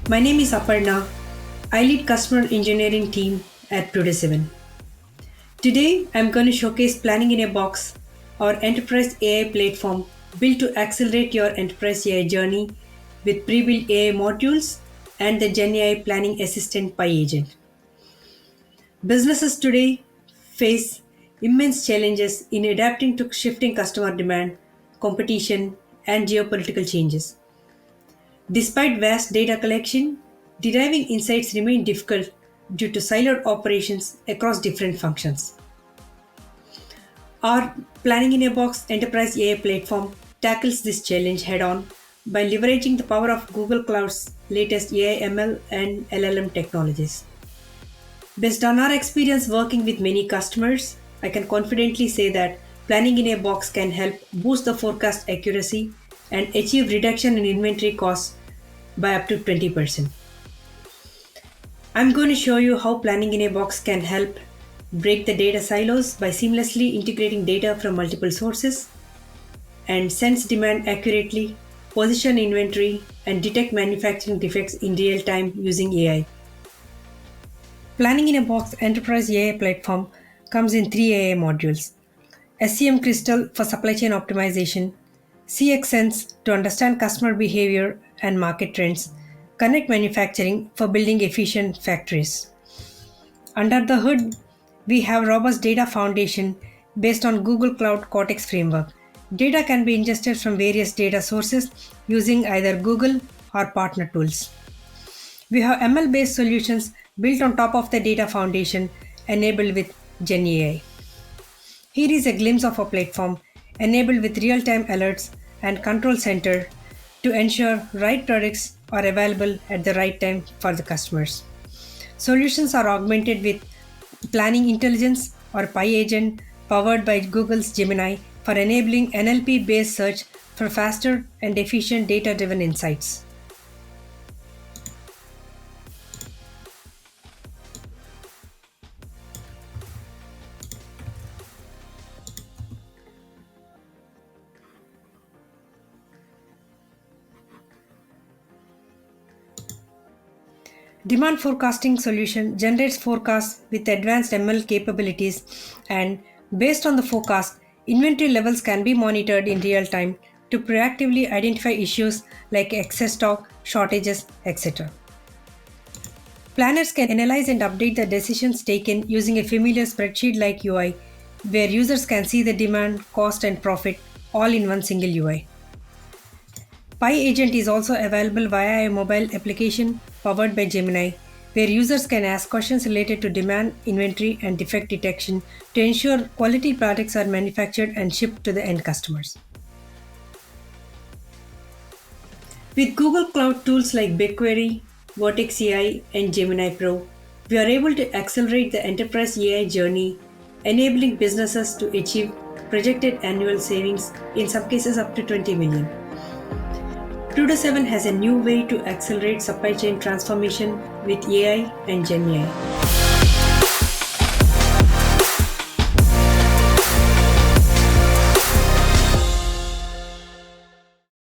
My name is Aparna. I lead customer engineering team at Pluto7. Today, I'm going to showcase Planning in a Box, our enterprise AI platform built to accelerate your enterprise AI journey with pre-built AI modules and the Gen AI Planning Assistant Pi agent. Businesses today face immense challenges in adapting to shifting customer demand, competition, and geopolitical changes. Despite vast data collection, deriving insights remain difficult due to siloed operations across different functions. Our Planning in a Box enterprise AI platform tackles this challenge head on by leveraging the power of Google Cloud's latest AI, ML, and LLM technologies. Based on our experience working with many customers, I can confidently say that Planning in a Box can help boost the forecast accuracy and achieve reduction in inventory costs by up to 20%. I'm going to show you how Planning in a Box can help break the data silos by seamlessly integrating data from multiple sources and sense demand accurately, position inventory, and detect manufacturing defects in real time using AI. Planning in a Box enterprise AI platform comes in three AI modules: SCM Crystal for supply chain optimization, CX Sense to understand customer behavior and market trends, Connect Manufacturing for building efficient factories. Under the hood, we have robust data foundation based on Google Cloud Cortex framework. Data can be ingested from various data sources using either Google or partner tools. We have ML based solutions built on top of the data foundation enabled with Gen AI. Here is a glimpse of our platform enabled with real time alerts and control center to ensure right products are available at the right time for the customers. Solutions are augmented with Planning Intelligence or Pi agent powered by Google's Gemini for enabling NLP based search for faster and efficient data driven insights. Demand forecasting solution generates forecasts with advanced ML capabilities, and based on the forecast, inventory levels can be monitored in real time to proactively identify issues like excess stock, shortages, etc. Planners can analyze and update the decisions taken using a familiar spreadsheet like UI, where users can see the demand, cost, and profit all in one single UI. Pi Agent is also available via a mobile application powered by Gemini, where users can ask questions related to demand, inventory, and defect detection to ensure quality products are manufactured and shipped to the end customers. With Google Cloud tools like BigQuery, Vertex AI, and Gemini Pro, we are able to accelerate the enterprise AI journey, enabling businesses to achieve projected annual savings, in some cases up to 20 million. Pluto7 has a new way to accelerate supply chain transformation with AI and Gen AI.